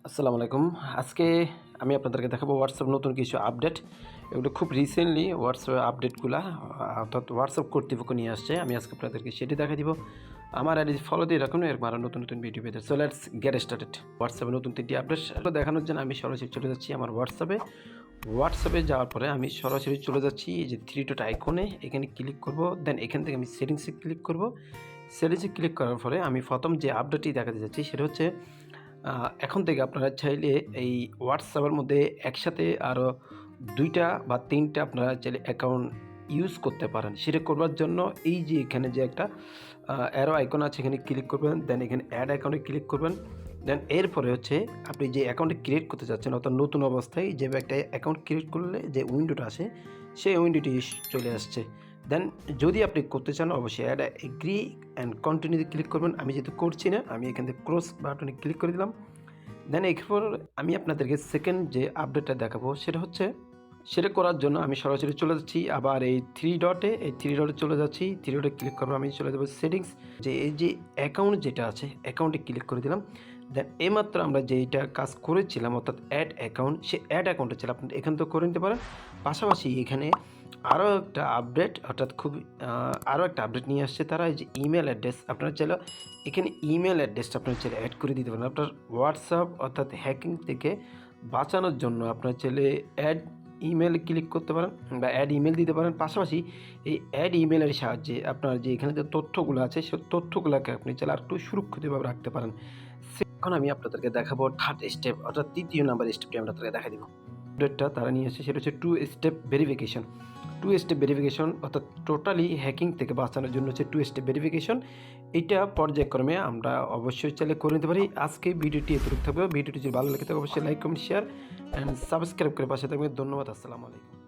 আসসালামু আলাইকুম। আজকে আমি আপনাদেরকে দেখাবো হোয়াটসঅ্যাপ নতুন কিছু আপডেট। এগুলো খুব রিসেন্টলি হোয়াটসঅ্যাপ আপডেটগুলা অর্থাৎ হোয়াটসঅ্যাপ কর্তৃপক্ষ নিয়ে আসছে। আমি আজকে আপনাদেরকে সেটি দেখা দিব। আমার আইডি ফলো দিয়ে রাখুন, এরকম আরও নতুন নতুন ভিডিও পেতে। So let's get started. হোয়াটসঅ্যাপে নতুন 3টি আপডেট দেখানোর জন্য আমি সরাসরি চলে যাচ্ছি আমার হোয়াটসঅ্যাপে যাওয়ার পরে আমি সরাসরি চলে যাচ্ছি এই যে 3 ডট আইকনে, এখানে ক্লিক করব। দেন এখান থেকে আমি সেটিংসে ক্লিক করব। সেটিংসে ক্লিক করার পরে আমি প্রথম যে আপডেটটি দেখাতে যাচ্ছি সেটা হচ্ছে এখন থেকে আপনারা চাইলে এই হোয়াটসঅ্যাপের মধ্যে একসাথে আরও 2টা বা 3টা আপনারা চাইলে অ্যাকাউন্ট ইউজ করতে পারেন। সেটা করবার জন্য এই যে এখানে যে একটা অ্যারো আইকন আছে, এখানে ক্লিক করবেন। দেন এখানে অ্যাড অ্যাকাউন্টে ক্লিক করবেন। দেন এরপরে হচ্ছে আপনি যে অ্যাকাউন্টে ক্রিয়েট করতে চাচ্ছেন, অর্থাৎ নতুন অবস্থায় যে একটা অ্যাকাউন্ট ক্রিয়েট করলে যে উইন্ডোটা আসে সেই উইন্ডোটি চলে আসছে। দেন যদি আপনি করতে চান অবশ্যই অ্যাড এগ্রি অ্যান্ড কন্টিনিউতে ক্লিক করবেন। আমি যেহেতু করছি না, আমি এখান থেকে ক্রস বাটনে ক্লিক করে দিলাম। দেন এরপর আমি আপনাদেরকে সেকেন্ড যে আপডেটটা দেখাবো সেটা করার জন্য আমি সরাসরি চলে যাচ্ছি আবার এই থ্রি ডটে চলে যাচ্ছি। 3 ডটে ক্লিক করবো, আমি চলে যাবো সেটিংস। যে এই যে অ্যাকাউন্ট যেটা আছে অ্যাকাউন্টে ক্লিক করে দিলাম। দেন এইমাত্র আমরা যেইটা কাজ করেছিলাম অর্থাৎ অ্যাড অ্যাকাউন্ট, সে অ্যাড অ্যাকাউন্টে ছিল আপনি এখান থেকে করে নিতে পারেন। পাশাপাশি এখানে আরও একটা আপডেট নিয়ে আসছে তারা, এই যে ইমেল অ্যাড্রেস আপনারা চাইলে এখানে ইমেল অ্যাড্রেসটা আপনারা চাইলে অ্যাড করে দিতে পারেন। আপনার হোয়াটসঅ্যাপ অর্থাৎ হ্যাকিং থেকে বাঁচানোর জন্য আপনারা চাইলে অ্যাড ইমেল ক্লিক করতে পারেন বা অ্যাড ইমেল দিতে পারেন। পাশাপাশি এই অ্যাড ইমেলের সাহায্যে আপনার যে এখানে যে তথ্যগুলো আছে সেই তথ্যগুলোকে আপনি চাইলে আর একটু সুরক্ষিতভাবে রাখতে পারেন। এখন আমি আপনাদেরকে দেখাবো থার্ড স্টেপ অর্থাৎ 3য় নাম্বার স্টেপটি আমি আপনাদেরকে দেখা দিব। আপডেটটা তারা নিয়ে এসেছে সেটা হচ্ছে 2 স্টেপ ভেরিফিকেশন অর্থাৎ টোটালি হ্যাকিং থেকে বাঁচানোর জন্য হচ্ছে 2 স্টেপ ভেরিফিকেশন। এটা পর্যায়ক্রমে আমরা অবশ্যই চাইলে করে নিতে পারি। আজকে ভিডিওটি এতটুকু থাকবে। ভিডিওটি যদি ভালো লেগে থাকে অবশ্যই like, comment, share and subscribe করে পাশে থাকবেন। ধন্যবাদ। আসসালামু আলাইকুম।